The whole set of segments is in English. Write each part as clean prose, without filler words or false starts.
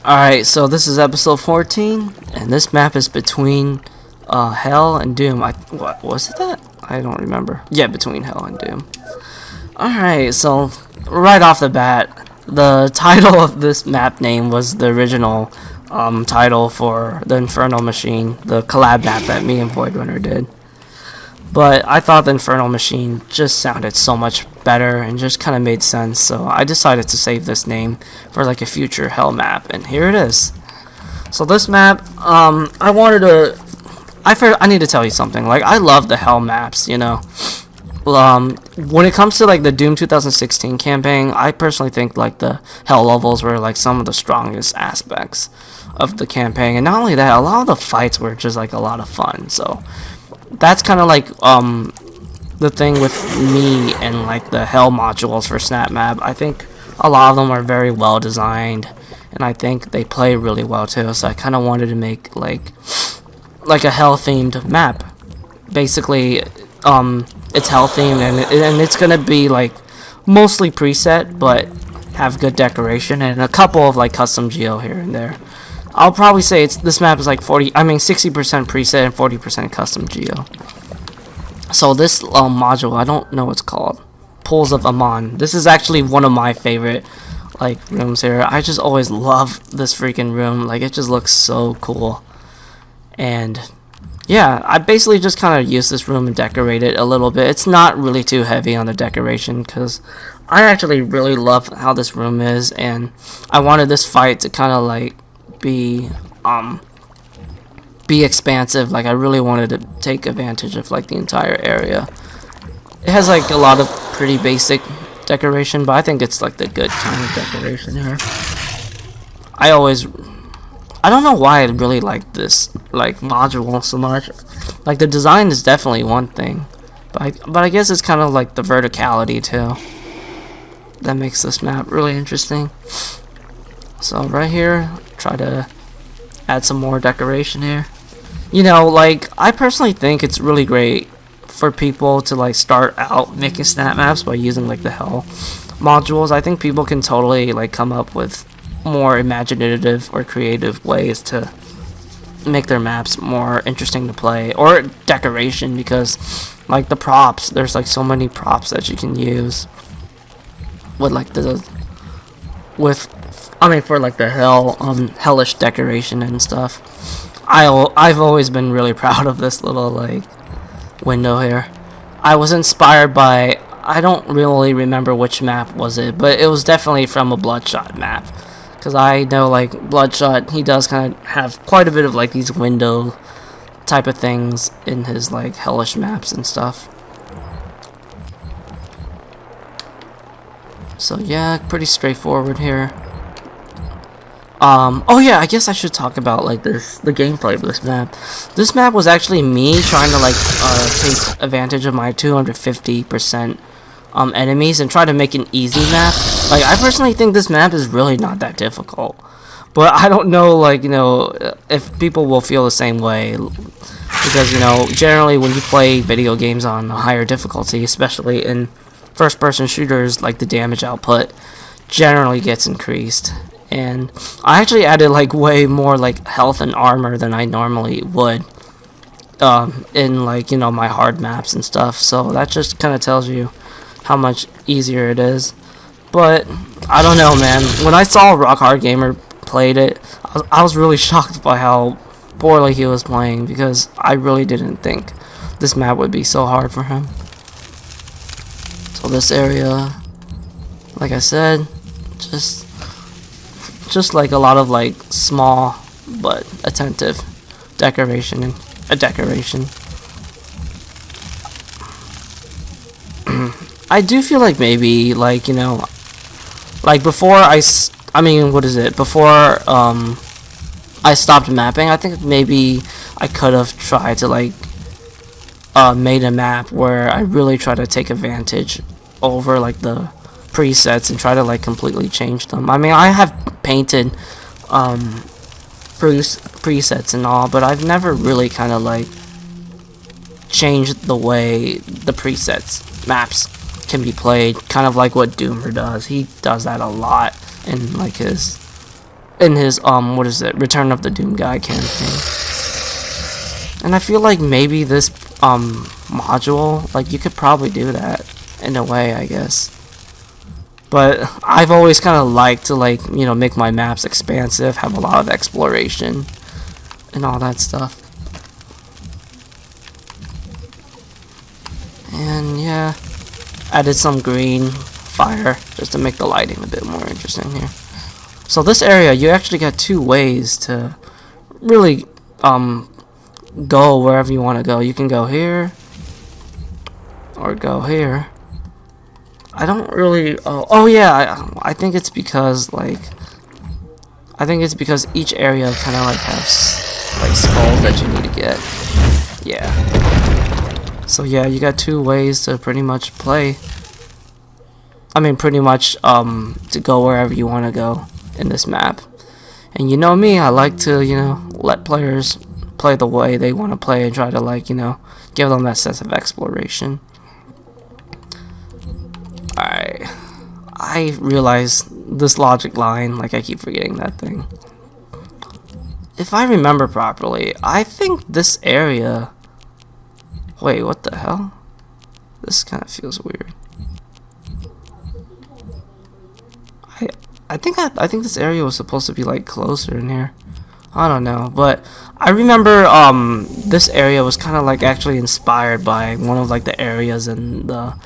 Alright, so this is episode 14, and this map is between Hell and Doom. What was it that? I don't remember. Yeah, between Hell and Doom. Alright, so right off the bat, the title of this map name was the original title for the Infernal Machine, the collab map that me and Voidrunner did. But I thought the Infernal Machine just sounded so much better and just kind of made sense, so I decided to save this name for like a future Hell map, and here it is. So this map, I need to tell you something. Like, I love the Hell maps, you know. When it comes to like the Doom 2016 campaign, I personally think like the Hell levels were like some of the strongest aspects of the campaign, and not only that, a lot of the fights were just like a lot of fun. So that's kind of like the thing with me and like the Hell modules for SnapMap. I think a lot of them are very well designed, and I think they play really well too. So I kind of wanted to make like a Hell themed map. Basically, it's Hell themed, and it's gonna be like mostly preset, but have good decoration and a couple of like custom geo here and there. I'll probably say this map is like 60% preset and 40% custom geo. So this module, I don't know what it's called, Pools of Amon. This is actually one of my favorite like rooms here. I just always love this freaking room. Like, it just looks so cool. And yeah, I basically just kind of use this room and decorate it a little bit. It's not really too heavy on the decoration because I actually really love how this room is, and I wanted this fight to kind of like be expansive. Like, I really wanted to take advantage of like the entire area. It has like a lot of pretty basic decoration, but I think it's like the good kind of decoration here. I don't know why I really like this like module so much. Like, the design is definitely one thing, but I guess it's kind of like the verticality too that makes this map really interesting. So right here, try to add some more decoration here. You know, like, I personally think it's really great for people to like start out making snap maps by using like the Hell modules. I think people can totally like come up with more imaginative or creative ways to make their maps more interesting to play, or decoration, because like the props, there's like so many props that you can use with like for like the Hell hellish decoration and stuff. I've always been really proud of this little like window here. I was inspired by, I don't really remember which map was it, but it was definitely from a Bloodshot map, because I know like Bloodshot, he does kind of have quite a bit of like these window type of things in his like hellish maps and stuff. So yeah, pretty straightforward here. Oh yeah, I guess I should talk about like the gameplay of this map. This map was actually me trying to like take advantage of my 250% enemies and try to make an easy map. Like, I personally think this map is really not that difficult, but I don't know, like, you know, if people will feel the same way, because, you know, generally when you play video games on a higher difficulty, especially in first-person shooters, like, the damage output generally gets increased. And I actually added like way more like health and armor than I normally would in like, you know, my hard maps and stuff. So that just kind of tells you how much easier it is. But I don't know, man. When I saw Rock Hard Gamer played it, I was really shocked by how poorly he was playing, because I really didn't think this map would be so hard for him. So this area, like I said, just like a lot of like small but attentive decoration. I do feel like maybe, like, you know, like before before I stopped mapping, I think maybe I could have tried to like made a map where I really try to take advantage over like the presets and try to like completely change them. I mean, I have painted presets and all, but I've never really kind of like changed the way the presets maps can be played, kind of like what Doomer does. He does that a lot in like his in his what is it, Return of the Doom Guy campaign. And I feel like maybe this module, like you could probably do that in a way, I guess. But I've always kind of liked to, like, you know, make my maps expansive, have a lot of exploration and all that stuff. And yeah, added some green fire just to make the lighting a bit more interesting here. So this area, you actually got two ways to really go wherever you want to go. You can go here or go here. I don't really oh yeah, I think it's because each area kind of like has like skulls that you need to get. Yeah. So yeah, you got two ways to pretty much play. I mean, pretty much to go wherever you want to go in this map. And you know me, I like to, you know, let players play the way they want to play and try to, like, you know, give them that sense of exploration. Alright, I realize this logic line, like I keep forgetting that thing. If I remember properly, I think this area... Wait, what the hell? This kind of feels weird. I think this area was supposed to be like closer in here. I don't know, but I remember this area was kind of like actually inspired by one of like the areas in the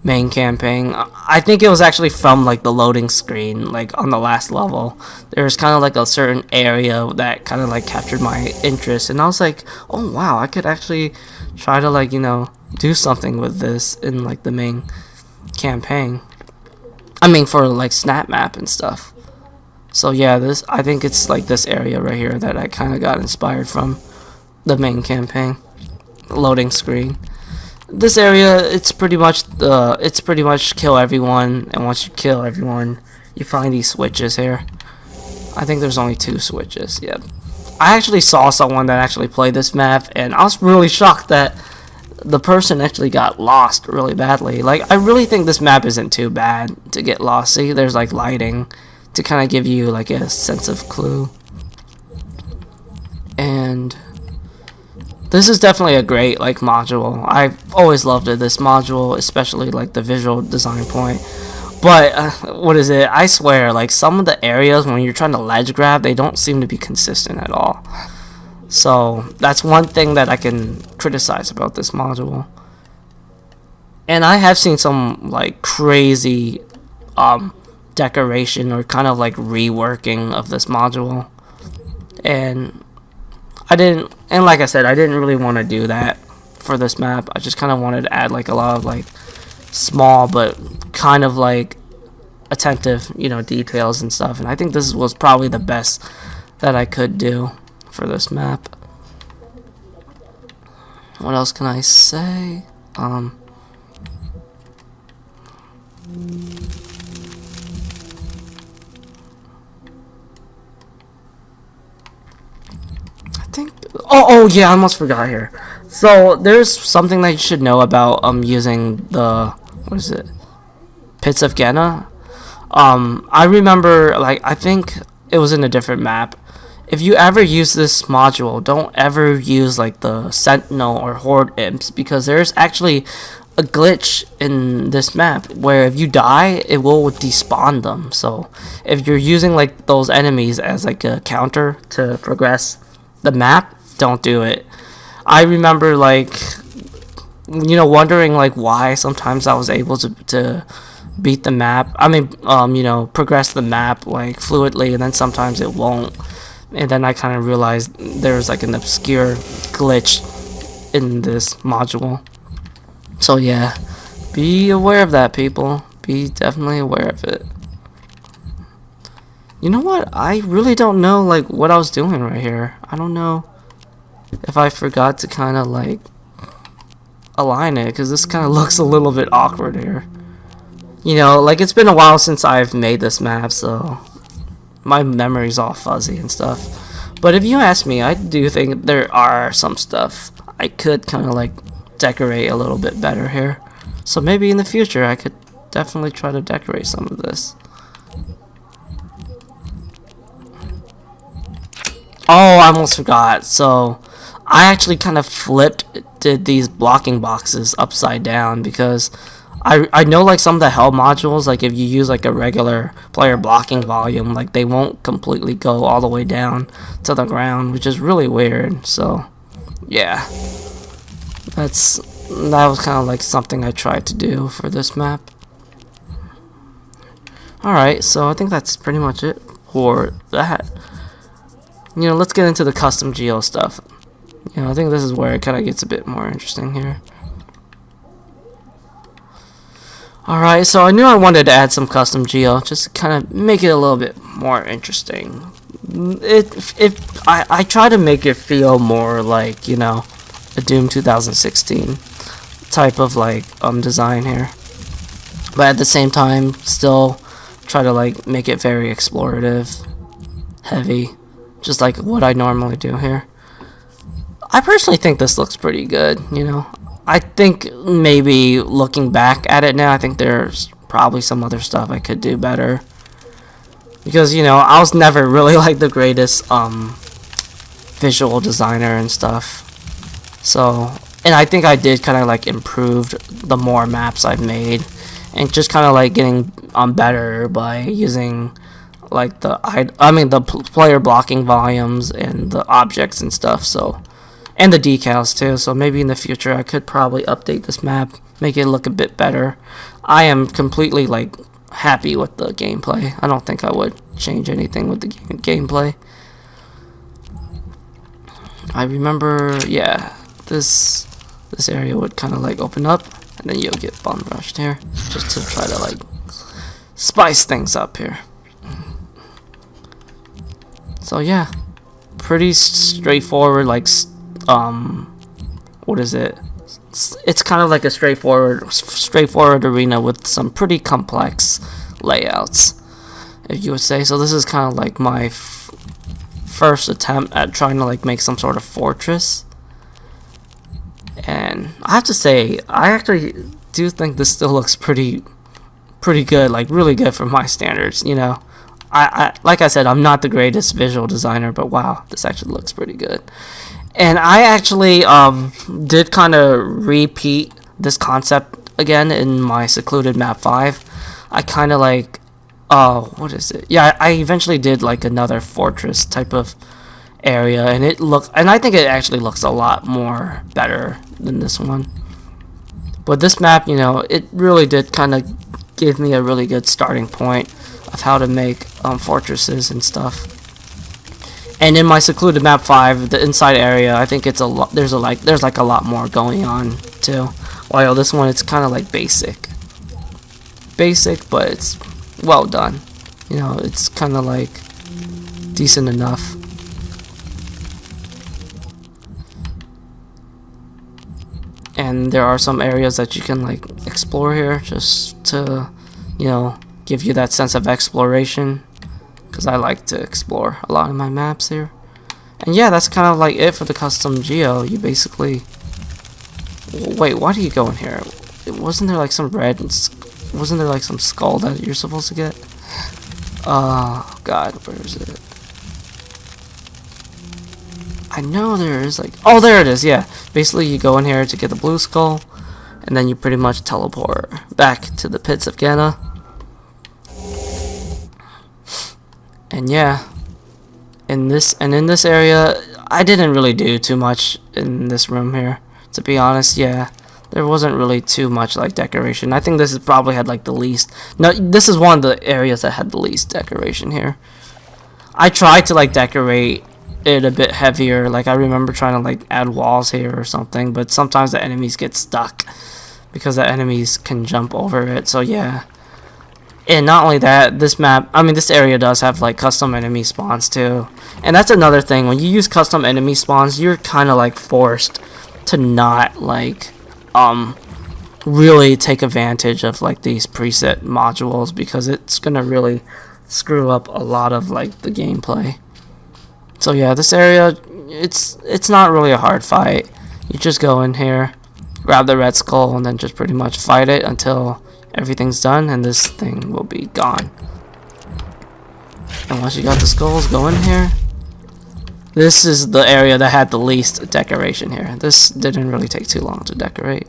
main campaign. I think it was actually from like the loading screen, like on the last level. There's kind of like a certain area that kind of like captured my interest, and I was like, oh wow, I could actually try to, like, you know, do something with this in like the main campaign. I mean, for like SnapMap and stuff. So yeah, I think it's like this area right here that I kind of got inspired from the main campaign loading screen. This area, it's pretty much kill everyone, and once you kill everyone, you find these switches here. I think there's only 2 switches. Yep. I actually saw someone that actually played this map, and I was really shocked that the person actually got lost really badly. Like, I really think this map isn't too bad to get lost. See, there's like lighting to kind of give you like a sense of clue. And this is definitely a great like module. I've always loved this module, especially like the visual design point. But what is it? I swear, like some of the areas when you're trying to ledge grab, they don't seem to be consistent at all. So that's one thing that I can criticize about this module. And I have seen some like crazy decoration or kind of like reworking of this module, and like I said, I didn't really want to do that for this map. I just kind of wanted to add like a lot of like small but kind of like attentive, you know, details and stuff, and I think this was probably the best that I could do for this map. What else can I say? I think oh yeah, I almost forgot here. So there's something that you should know about using the, what is it, Pits of Genna. I remember, like, I think it was in a different map. If you ever use this module, don't ever use like the Sentinel or Horde imps, because there's actually a glitch in this map where if you die, it will despawn them. So if you're using like those enemies as like a counter to progress the map, don't do it. I remember, like, you know, wondering like why sometimes I was able to beat the map. I mean, you know, progress the map like fluidly, and then sometimes it won't. And then I kind of realized there's like an obscure glitch in this module. So yeah, be aware of that, people. Be definitely aware of it. You know what? I really don't know like what I was doing right here. I don't know if I forgot to kind of like align it, because this kind of looks a little bit awkward here. You know, like it's been a while since I've made this map, so my memory's all fuzzy and stuff. But if you ask me, I do think there are some stuff I could kind of like decorate a little bit better here. So maybe in the future I could definitely try to decorate some of this. Oh, I almost forgot. So I actually kind of did these blocking boxes upside down because I know like some of the hell modules, like if you use like a regular player blocking volume, like they won't completely go all the way down to the ground, which is really weird. So yeah, that was kind of like something I tried to do for this map. Alright, so I think that's pretty much it for that. You know, let's get into the custom geo stuff. You know, I think this is where it kind of gets a bit more interesting here. Alright, so I knew I wanted to add some custom geo, just to kind of make it a little bit more interesting. I try to make it feel more like, you know, a Doom 2016 type of like design here. But at the same time, still try to like make it very explorative, heavy, just like what I normally do here. I personally think this looks pretty good, you know. I think maybe looking back at it now, I think there's probably some other stuff I could do better. Because, you know, I was never really like the greatest visual designer and stuff. So, and I think I did kind of like improved the more maps I've made. And just kind of like getting better by using like the player blocking volumes and the objects and stuff. So, and the decals too. So maybe in the future I could probably update this map, make it look a bit better. I am completely like happy with the gameplay. I don't think I would change anything with the gameplay. I remember, yeah, this area would kind of like open up, and then you'll get bum rushed here, just to try to like spice things up here. So yeah, pretty straightforward, like what is it? It's kind of like a straightforward arena with some pretty complex layouts, if you would say. So this is kind of like my first attempt at trying to like make some sort of fortress. And I have to say, I actually do think this still looks pretty good, like really good for my standards, you know. I like I said, I'm not the greatest visual designer, but wow, this actually looks pretty good. And I actually did kind of repeat this concept again in my secluded map 5. I kind of like, what is it? Yeah, I eventually did like another fortress type of area, and I think it actually looks a lot more better than this one. But this map, you know, it really did kind of give me a really good starting point of how to make fortresses and stuff. And in my secluded map 5, the inside area, I think it's a lot. There's like a lot more going on too. While this one, it's kind of like basic, but it's well done. You know, it's kind of like decent enough. And there are some areas that you can like explore here, just to, you know, give you that sense of exploration. Because I like to explore a lot of my maps here. And yeah, that's kind of like it for the custom geo. You basically... Wait, why do you go in here? Wasn't there like some red... Wasn't there like some skull that you're supposed to get? Oh, God, where is it? I know there is like... Oh, there it is, yeah. Basically, you go in here to get the blue skull. And then you pretty much teleport back to the pits of Ghana. And yeah, in this area, I didn't really do too much in this room here, to be honest. Yeah, there wasn't really too much like decoration. I think this is probably had like the least. No, this is one of the areas that had the least decoration here. I tried to like decorate it a bit heavier. Like I remember trying to like add walls here or something, but sometimes the enemies get stuck because the enemies can jump over it. So yeah. And not only that, this area does have like custom enemy spawns too. And that's another thing, when you use custom enemy spawns, you're kind of like forced to not like really take advantage of like these preset modules, because it's gonna really screw up a lot of like the gameplay. So yeah, this area, it's not really a hard fight. You just go in here, grab the red skull, and then just pretty much fight it until everything's done, and this thing will be gone. And once you got the skulls, go in here, This is the area that had the least decoration here. This didn't really take too long to decorate.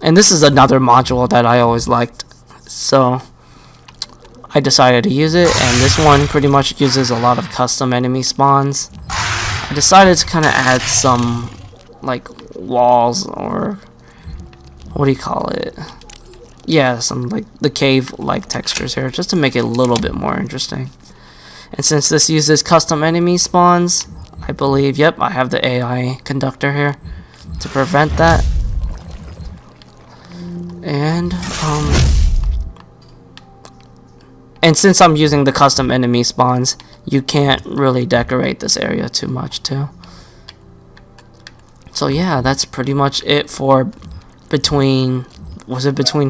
And this is another module that I always liked, so I decided to use it. And this one pretty much uses a lot of custom enemy spawns. I decided to kind of add some like walls, or what do you call it? Yeah, some like the cave like textures here, just to make it a little bit more interesting. And since this uses custom enemy spawns, I believe, yep, I have the AI conductor here to prevent that. And since I'm using the custom enemy spawns, you can't really decorate this area too much too. So yeah, that's pretty much it for between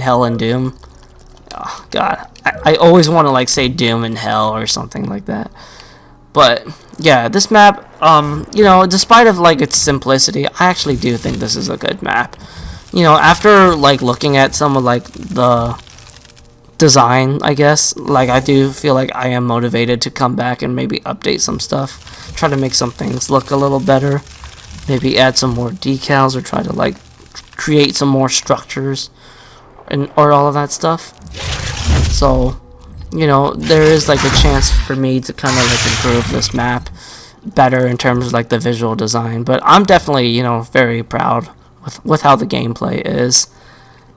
Hell and Doom? Oh god, I always want to like say Doom and Hell or something like that. But yeah, this map, you know, despite of like its simplicity, I actually do think this is a good map. You know, after like looking at some of like the design, I guess, like I do feel like I am motivated to come back and maybe update some stuff, try to make some things look a little better, maybe add some more decals, or try to like create some more structures and or all of that stuff. So, you know, there is like a chance for me to kind of like improve this map better in terms of like the visual design. But I'm definitely, you know, very proud with how the gameplay is.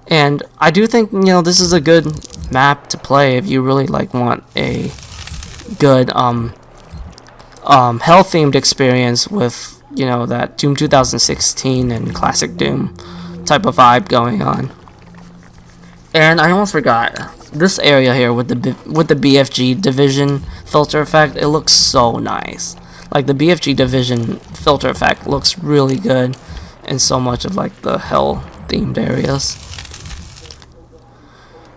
And I do think, you know, this is a good map to play if you really like want a good hell themed experience with, you know, that Doom 2016 and classic Doom type of vibe going on. And I almost forgot, this area here with the BFG division filter effect, it looks so nice. Like the BFG division filter effect looks really good in so much of like the hell themed areas.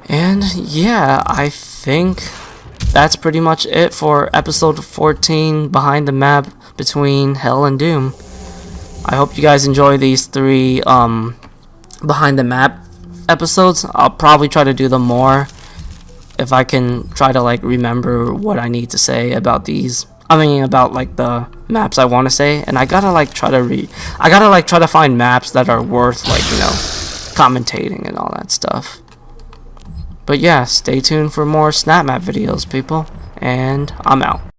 And yeah, I think that's pretty much it for episode 14 behind the map between Hell and Doom. I hope you guys enjoy these 3 behind the map episodes. I'll probably try to do them more if I can try to like remember what I need to say about these. I mean, about like the maps I want to say, and I gotta like try to find maps that are worth like, you know, commentating and all that stuff. But yeah, stay tuned for more SnapMap videos, people, and I'm out.